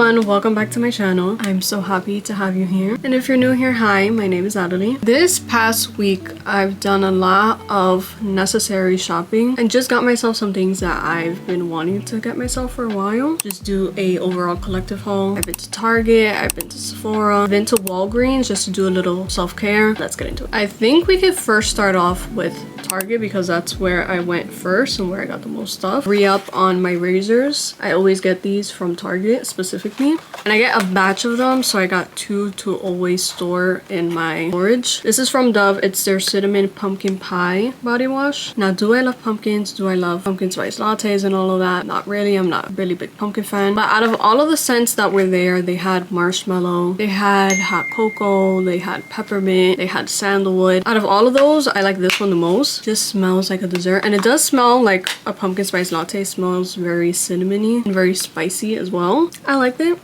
everyone, welcome back to my channel. I'm so happy to have you here. And if you're new here, hi, my name is Natalie. This past week, I've done a lot of necessary shopping and just got myself some things that I've been wanting to get myself for a while. Just do a overall collective haul. I've been to Target, I've been to Sephora, I've been to Walgreens just to do a little self-care. Let's get into it. I think we could first start off with Target because that's where I went first and where I got the most stuff. Re-up on my razors. I always get these from Target specifically, and I get a batch of them, so I got 2 to always store in my storage. This is from Dove. It's their cinnamon pumpkin pie body wash. Now, do I love pumpkins? Do I love pumpkin spice lattes and all of that? Not really. I'm not a really big pumpkin fan, but out of all of the scents that were there, they had marshmallow, they had hot cocoa, they had peppermint, they had sandalwood. Out of all of those, I like this one the most. Just smells like a dessert, and it does smell like a pumpkin spice latte. It smells very cinnamony and very spicy as well. I liked it.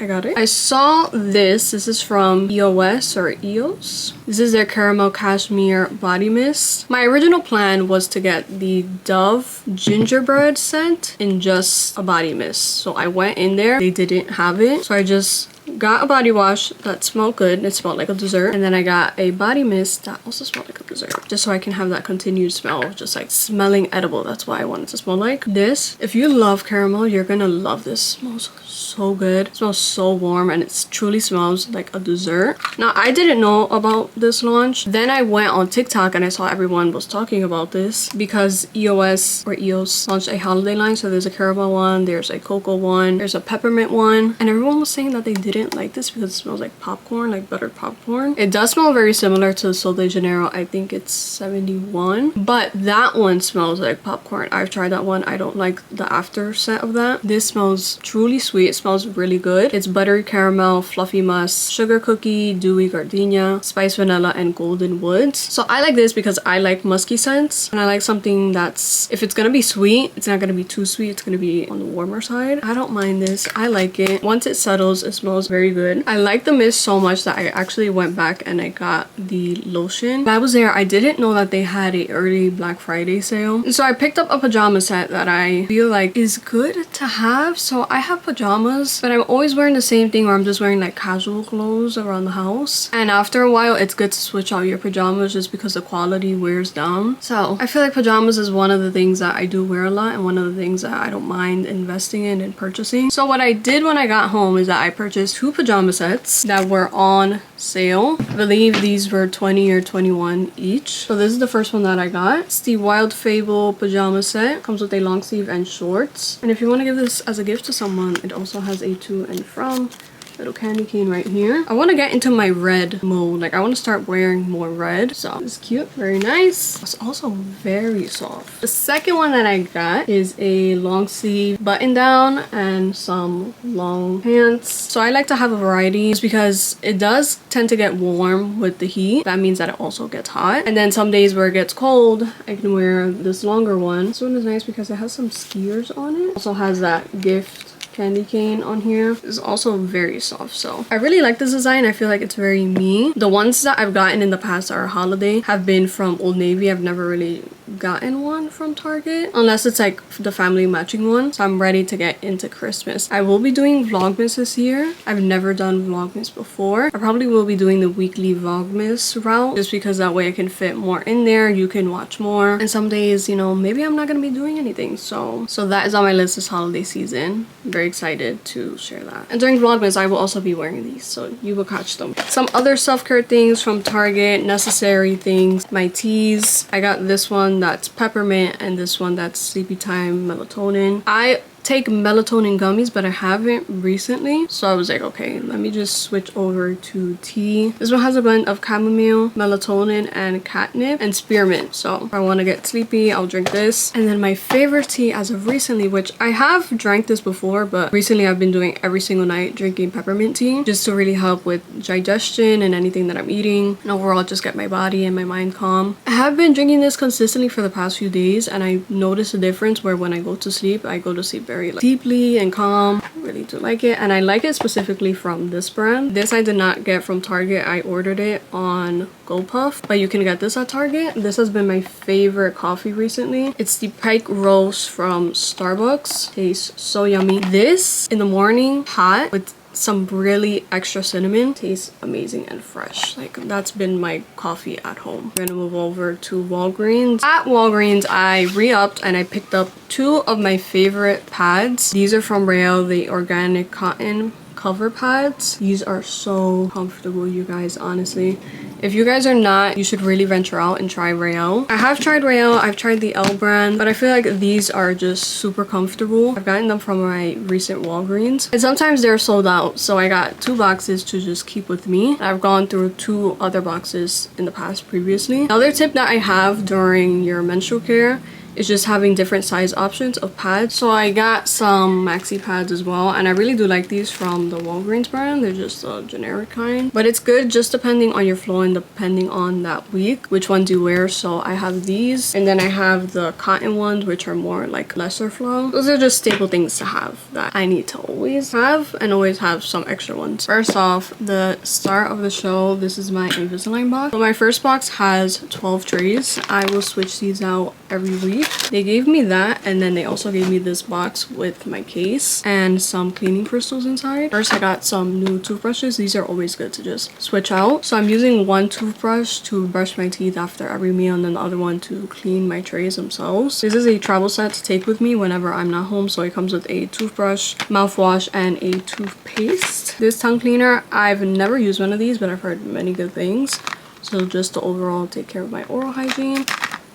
I got it. I saw this. This is from EOS or EOS. This is their caramel cashmere body mist. My original plan was to get the Dove gingerbread scent in just a body mist. So I went in there. They didn't have it. So I just got a body wash that smelled good. It smelled like a dessert. And then I got a body mist that also smelled like a dessert. Just so I can have that continued smell of just like smelling edible. That's why I wanted to smell like this. If you love caramel, you're gonna love this. It smells so good. It smells so warm, and it truly smells like a dessert. Now, I didn't know about this launch. Then I went on TikTok and I saw everyone was talking about this because EOS or EOS launched a holiday line. So there's a caramel one, there's a cocoa one, there's a peppermint one, and everyone was saying that they didn't like this because it smells like popcorn, like buttered popcorn. It does smell very similar to Sol de Janeiro. I think it's 71, but that one smells like popcorn. I've tried that one. I don't like the after scent of that. This smells truly sweet. It smells really good. It's buttery caramel, fluffy musk, sugar cookie, dewy gardenia, spice vanilla, and golden woods. So I like this because I like musky scents, and I like something that's, if it's gonna be sweet, it's not gonna be too sweet. It's gonna be on the warmer side. I don't mind this. I like it. Once it settles, it smells very good. I like the mist so much that I actually went back and I got the lotion. When I was there, I didn't know that they had a early Black Friday sale. So I picked up a pajama set that I feel like is good to have. So I have pajamas, but I'm always wearing the same thing, or I'm just wearing like casual clothes around the house. And after a while, it's good to switch out your pajamas just because the quality wears down. So I feel like pajamas is one of the things that I do wear a lot, and one of the things that I don't mind investing in and purchasing. So what I did when I got home is that I purchased 2 pajama sets that were on sale. I believe these were 20 or 21 each. So this is the first one that I got. It's the Wild Fable pajama set. Comes with a long sleeve and shorts. And if you want to give this as a gift to someone, it also has a to and from little candy cane right here. I want to get into my red mode. Like, I want to start wearing more red. So it's cute, very nice. It's also very soft. The second one that I got is a long sleeve button down and some long pants. So I like to have a variety just because it does tend to get warm with the heat. That means that it also gets hot. And then some days where it gets cold, I can wear this longer one. This one is nice because it has some skiers on it. Also has that gift candy cane on here. It's also very soft, so I really like this design. I feel like it's very me. The ones that I've gotten in the past are holiday have been from Old Navy. I've never really gotten one from Target unless it's like the family matching one. So I'm ready to get into Christmas. I will be doing Vlogmas this year. I've never done Vlogmas before. I probably will be doing the weekly Vlogmas route just because that way I can fit more in there. You can watch more, and some days, you know, maybe I'm not gonna be doing anything. So that is on my list this holiday season. I'm very excited to share that. And during Vlogmas, I will also be wearing these, so you will catch them. Some other self-care things from Target, necessary things. My teas. I got this one that's peppermint and this one that's sleepy time melatonin. I take melatonin gummies, but I haven't recently, so I was like, okay, let me just switch over to tea. This one has a blend of chamomile, melatonin, and catnip and spearmint. So if I want to get sleepy, I'll drink this. And then my favorite tea as of recently, which I have drank this before, but recently I've been doing every single night drinking peppermint tea just to really help with digestion and anything that I'm eating, and overall just get my body and my mind calm. I have been drinking this consistently for the past few days, and I noticed a difference where when I go to sleep, I go to sleep very like, deeply and calm. really do like it, and I like it specifically from this brand. This I did not get from Target. I ordered it on GoPuff, but you can get this at Target. This has been my favorite coffee recently. It's the Pike Roast from Starbucks. Tastes so yummy. This in the morning hot with some really extra cinnamon. Tastes amazing and fresh. Like, that's been my coffee at home. We're gonna move over to Walgreens. At Walgreens, I re-upped and I picked up 2 of my favorite pads. These are from Rayo, the organic cotton cover pads. These are so comfortable, you guys, honestly. If you guys are not, you should really venture out and try Rayo. I have tried Rayo, I've tried the L brand, but I feel like these are just super comfortable. I've gotten them from my recent Walgreens, and sometimes they're sold out, so I got 2 boxes to just keep with me. I've gone through 2 other boxes in the past previously. Another tip that I have during your menstrual care is just having different size options of pads. So I got some maxi pads as well, and I really do like these from the Walgreens brand. They're just a generic kind, but it's good just depending on your flow and depending on that week which ones you wear. So I have these, and then I have the cotton ones, which are more like lesser flow. Those are just staple things to have that I need to always have, and always have some extra ones. First off, the star of the show, this is my Invisalign box. So my first box has 12 trays. I will switch these out every week. They gave me that, and then they also gave me this box with my case and some cleaning crystals inside. First, I got some new toothbrushes. These are always good to just switch out. So I'm using one toothbrush to brush my teeth after every meal, and then the other one to clean my trays themselves. This is a travel set to take with me whenever I'm not home, so it comes with a toothbrush, mouthwash, and a toothpaste. This tongue cleaner, I've never used one of these, but I've heard many good things. So just to overall take care of my oral hygiene,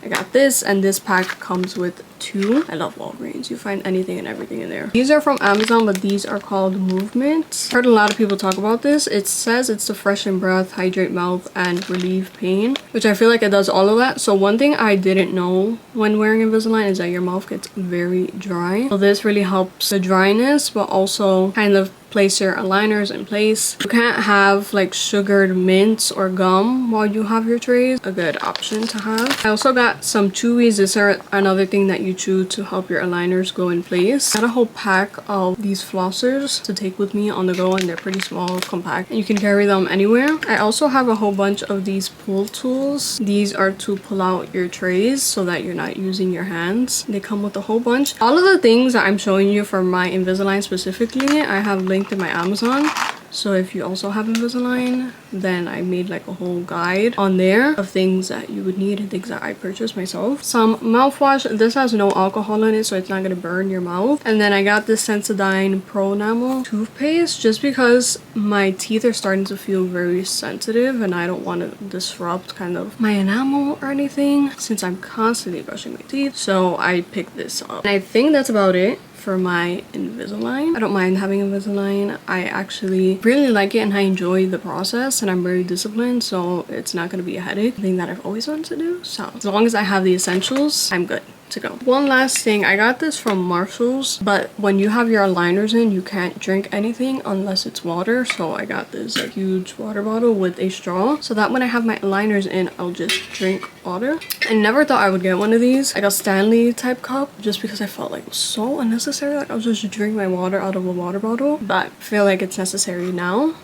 I got this, and this pack comes with 2. I love Walgreens. You find anything and everything in there. These are from Amazon, but these are called Movement. Heard a lot of people talk about this. It says it's to freshen breath, hydrate mouth, and relieve pain, which I feel like it does all of that. So one thing I didn't know when wearing Invisalign is that your mouth gets very dry. So this really helps the dryness, but also kind of place your aligners in place. You can't have like sugared mints or gum while you have your trays. A good option to have. I also got some chewies. These are another thing that you chew to help your aligners go in place. I got a whole pack of these flossers to take with me on the go, and they're pretty small, compact, and you can carry them anywhere. I also have a whole bunch of these pull tools. These are to pull out your trays so that you're not using your hands. They come with a whole bunch. All of the things that I'm showing you for my Invisalign specifically, I have linked in my Amazon. So if you also have Invisalign, then I made like a whole guide on there of things that you would need and things that I purchased myself. Some mouthwash. This has no alcohol in it, so it's not going to burn your mouth. And then I got this Sensodyne Pro Enamel toothpaste just because my teeth are starting to feel very sensitive, and I don't want to disrupt kind of my enamel or anything since I'm constantly brushing my teeth. So I picked this up. And I think that's about it for my Invisalign. I don't mind having Invisalign. I actually really like it, and I enjoy the process, and I'm very disciplined, so it's not going to be a headache. Thing that I've always wanted to do. So as long as I have the essentials, I'm good to go. One last thing, I got this from Marshalls, but when you have your aligners in, you can't drink anything unless it's water. So I got this like huge water bottle with a straw, so that when I have my aligners in, I'll just drink water. I never thought I would get one of these, like a Stanley type cup, just because I felt like it was so unnecessary. Like I was just drinking my water out of a water bottle, but I feel like it's necessary now.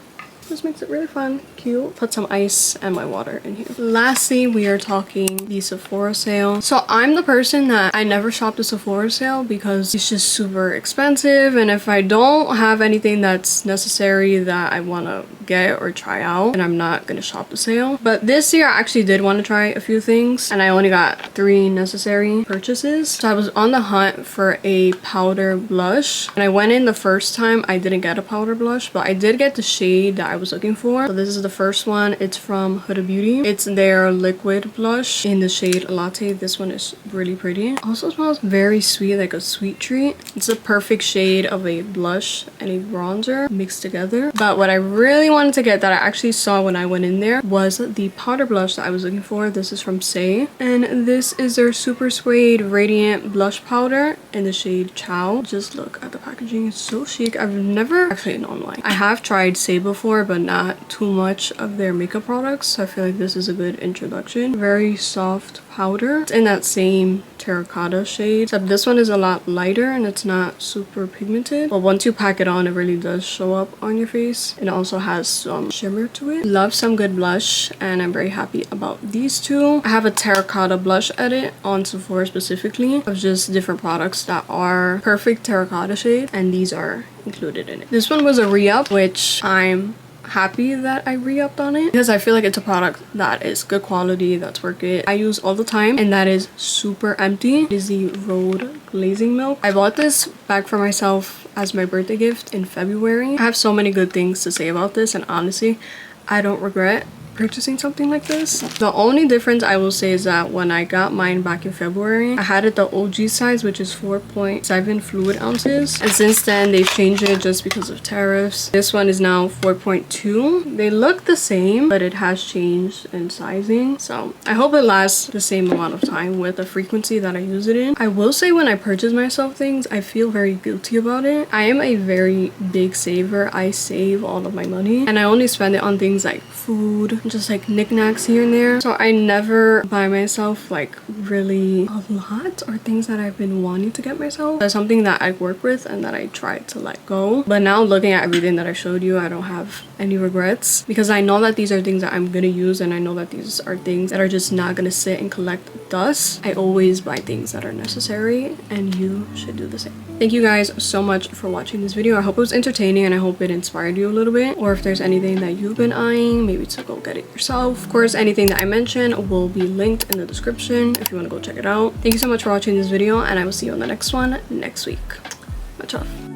This makes it really fun, cute. Put some ice and my water in here. Lastly, we are talking the Sephora sale. So I'm the person that I never shop the Sephora sale because it's just super expensive, and if I don't have anything that's necessary that I want to get or try out, and I'm not gonna shop the sale. But this year I actually did want to try a few things, and I only got 3 necessary purchases. So I was on the hunt for a powder blush, and I went in the first time. I didn't get a powder blush, but I did get the shade that I was looking for. So this is the first one. It's from Huda Beauty. It's their liquid blush in the shade Latte. This one is really pretty. Also smells very sweet, like a sweet treat. It's a perfect shade of a blush and a bronzer mixed together. But what I really wanted to get that I actually saw when I went in there was the powder blush that I was looking for. This is from Say, and this is their Super Suede Radiant Blush Powder in the shade Chow. Just look at the packaging. It's so chic. I've never actually known why. I have tried Say before, but not too much of their makeup products, so I feel like this is a good introduction. Very soft powder. It's in that same terracotta shade, except this one is a lot lighter and it's not super pigmented, but once you pack it on, it really does show up on your face. It also has some shimmer to it. Love some good blush, and I'm very happy about these two. I have a terracotta blush edit on Sephora specifically of just different products that are perfect terracotta shade, and these are included in it. This one was a re-up, which I'm happy that I re-upped on it because I feel like it's a product that is good quality, that's worth it. I use all the time, and that is super empty. It is the Rhode Glazing Milk. I bought this back for myself as my birthday gift in February. I have so many good things to say about this, and honestly, I don't regret purchasing something like this. The only difference I will say is that when I got mine back in February, I had it the OG size, which is 4.7 fluid ounces, and since then they've changed it just because of tariffs. This one is now 4.2. They look the same, but it has changed in sizing, so I hope it lasts the same amount of time with the frequency that I use it in. I will say when I purchase myself things, I feel very guilty about it. I am a very big saver. I save all of my money, and I only spend it on things like food, just like knickknacks here and there. So I never buy myself like really a lot, or things that I've been wanting to get myself. That's something that I work with and that I try to let go. But now looking at everything that I showed you, I don't have any regrets because I know that these are things that I'm gonna use, and I know that these are things that are just not gonna sit and collect dust. I always buy things that are necessary, and you should do the same. Thank you guys so much for watching this video. I hope it was entertaining, and I hope it inspired you a little bit, or if there's anything that you've been eyeing, maybe to go get it yourself. Of course, anything that I mentioned will be linked in the description if you want to go check it out. Thank you so much for watching this video, and I will see you on the next one next week. Much love.